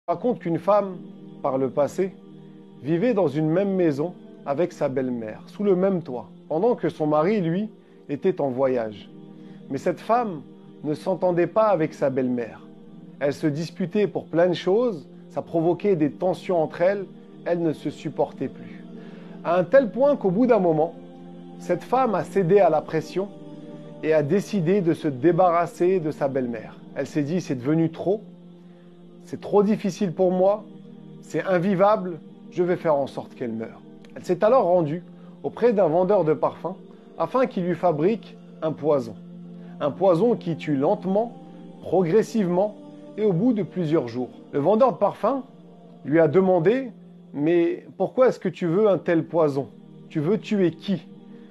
Raconte qu'une femme, par le passé, vivait dans une même maison avec sa belle-mère, sous le même toit, pendant que son mari, lui, était en voyage. Mais cette femme ne s'entendait pas avec sa belle-mère. Elle se disputait pour plein de choses, ça provoquait des tensions entre elles, elle ne se supportait plus. À un tel point qu'au bout d'un moment, cette femme a cédé à la pression et a décidé de se débarrasser de sa belle-mère. Elle s'est dit, c'est devenu trop, c'est trop difficile pour moi, c'est invivable, je vais faire en sorte qu'elle meure. Elle s'est alors rendue auprès d'un vendeur de parfums afin qu'il lui fabrique un poison. Un poison qui tue lentement, progressivement et au bout de plusieurs jours. Le vendeur de parfums lui a demandé « Mais pourquoi est-ce que tu veux un tel poison? Tu veux tuer qui ?»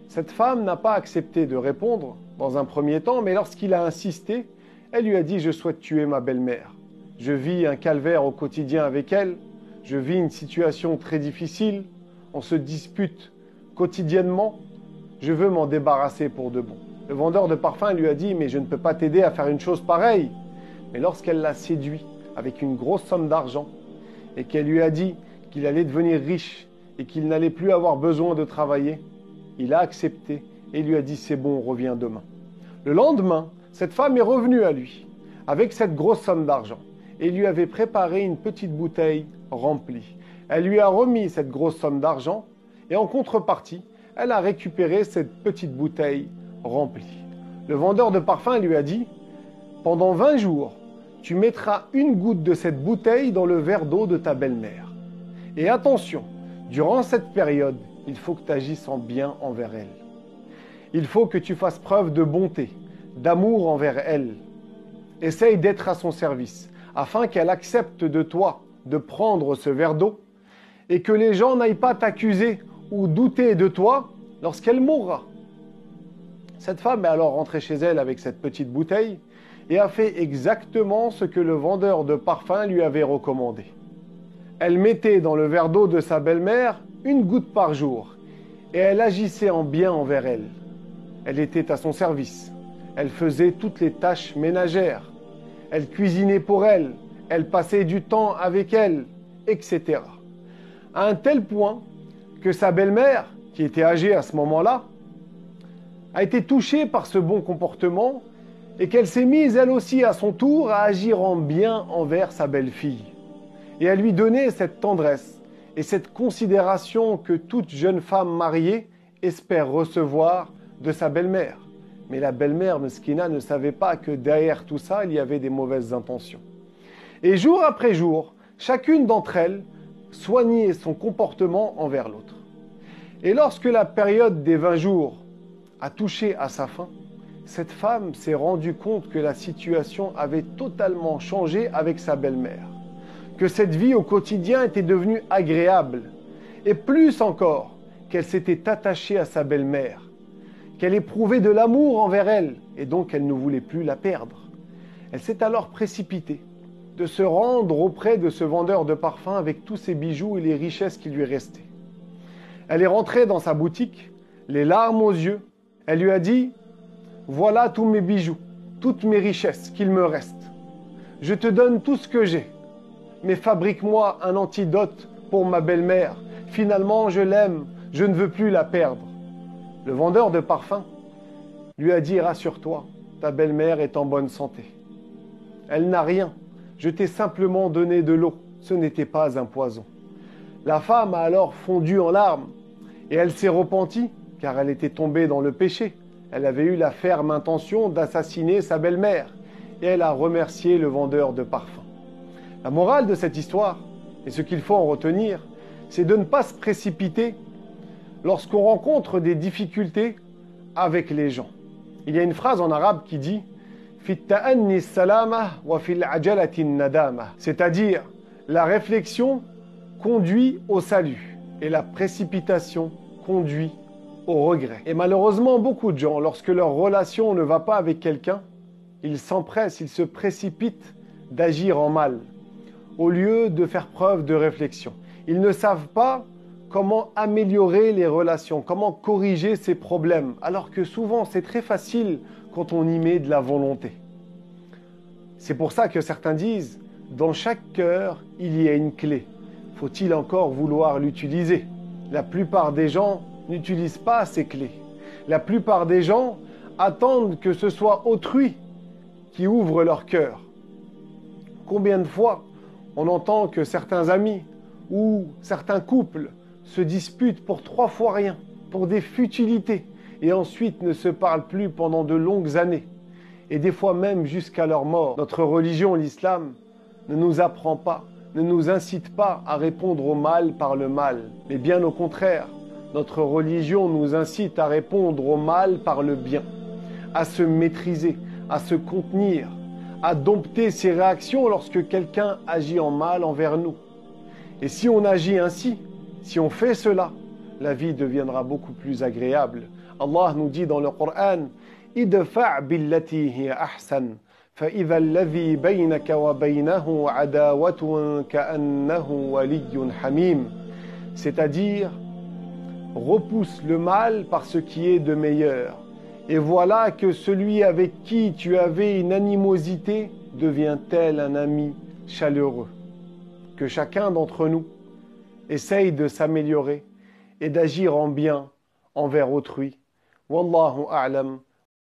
Cette femme n'a pas accepté de répondre dans un premier temps, mais lorsqu'il a insisté, elle lui a dit « Je souhaite tuer ma belle-mère. Je vis un calvaire au quotidien avec elle. Je vis une situation très difficile. On se dispute quotidiennement. Je veux m'en débarrasser pour de bon. » Le vendeur de parfums lui a dit « Mais je ne peux pas t'aider à faire une chose pareille. » Mais lorsqu'elle l'a séduit avec une grosse somme d'argent et qu'elle lui a dit qu'il allait devenir riche et qu'il n'allait plus avoir besoin de travailler, il a accepté et lui a dit « C'est bon, reviens demain. » Le lendemain, cette femme est revenue à lui avec cette grosse somme d'argent et lui avait préparé une petite bouteille remplie. Elle lui a remis cette grosse somme d'argent et en contrepartie, elle a récupéré cette petite bouteille remplie. Le vendeur de parfums lui a dit « Pendant 20 jours, tu mettras une goutte de cette bouteille dans le verre d'eau de ta belle-mère. Et attention, durant cette période, il faut que tu agisses en bien envers elle. Il faut que tu fasses preuve de bonté, d'amour envers elle. Essaye d'être à son service, afin qu'elle accepte de toi de prendre ce verre d'eau et que les gens n'aillent pas t'accuser ou douter de toi lorsqu'elle mourra. » Cette femme est alors rentrée chez elle avec cette petite bouteille et a fait exactement ce que le vendeur de parfums lui avait recommandé. Elle mettait dans le verre d'eau de sa belle-mère une goutte par jour et elle agissait en bien envers elle. Elle était à son service. Elle faisait toutes les tâches ménagères. Elle cuisinait pour elle. Elle passait du temps avec elle, etc. À un tel point que sa belle-mère, qui était âgée à ce moment-là, a été touchée par ce bon comportement et qu'elle s'est mise elle aussi à son tour à agir en bien envers sa belle-fille et à lui donner cette tendresse et cette considération que toute jeune femme mariée espère recevoir de sa belle-mère. Mais la belle-mère, Meskina, ne savait pas que derrière tout ça, il y avait des mauvaises intentions. Et jour après jour, chacune d'entre elles soignait son comportement envers l'autre. Et lorsque la période des 20 jours a touché à sa fin, cette femme s'est rendue compte que la situation avait totalement changé avec sa belle-mère, que cette vie au quotidien était devenue agréable, et plus encore, qu'elle s'était attachée à sa belle-mère, qu'elle éprouvait de l'amour envers elle, et donc elle ne voulait plus la perdre. Elle s'est alors précipitée de se rendre auprès de ce vendeur de parfums avec tous ses bijoux et les richesses qui lui restaient. Elle est rentrée dans sa boutique, les larmes aux yeux. Elle lui a dit « Voilà tous mes bijoux, toutes mes richesses qu'il me reste. Je te donne tout ce que j'ai, mais fabrique-moi un antidote pour ma belle-mère. Finalement, je l'aime, je ne veux plus la perdre. » Le vendeur de parfums lui a dit « Rassure-toi, ta belle-mère est en bonne santé. Elle n'a rien, je t'ai simplement donné de l'eau, ce n'était pas un poison. » La femme a alors fondu en larmes et elle s'est repentie car elle était tombée dans le péché. Elle avait eu la ferme intention d'assassiner sa belle-mère et elle a remercié le vendeur de parfums. La morale de cette histoire, et ce qu'il faut en retenir, c'est de ne pas se précipiter lorsqu'on rencontre des difficultés avec les gens. Il y a une phrase en arabe qui dit « Fit ta'anni salama wa fil ajalati nadama », c'est-à-dire la réflexion conduit au salut et la précipitation conduit au regret. Et malheureusement, beaucoup de gens, lorsque leur relation ne va pas avec quelqu'un, ils s'empressent, ils se précipitent d'agir en mal, au lieu de faire preuve de réflexion. Ils ne savent pas comment améliorer les relations, comment corriger ces problèmes, alors que souvent c'est très facile quand on y met de la volonté. C'est pour ça que certains disent Dans chaque cœur, il y a une clé. Faut-il encore vouloir l'utiliser? La plupart des gens n'utilisent pas ces clés. La plupart des gens attendent que ce soit autrui qui ouvre leur cœur. Combien de fois on entend que certains amis ou certains couples se disputent pour 3 fois rien, pour des futilités, et ensuite ne se parlent plus pendant de longues années, et des fois même jusqu'à leur mort. Notre religion, l'islam, ne nous apprend pas, ne nous incite pas à répondre au mal par le mal, mais bien au contraire, notre religion nous incite à répondre au mal par le bien, à se maîtriser, à se contenir, à dompter ses réactions lorsque quelqu'un agit en mal envers nous. Et si on agit ainsi, si on fait cela, la vie deviendra beaucoup plus agréable. Allah nous dit dans le Coran, « Idfa' billati hiya ahsan, فإذا الذي بينك وبينه عداوة كأنه ولي حميم. » C'est-à-dire, repousse le mal par ce qui est de meilleur. Et voilà que celui avec qui tu avais une animosité devient tel un ami chaleureux. Que chacun d'entre nous essaye de s'améliorer et d'agir en bien envers autrui. Wallahu a'lam.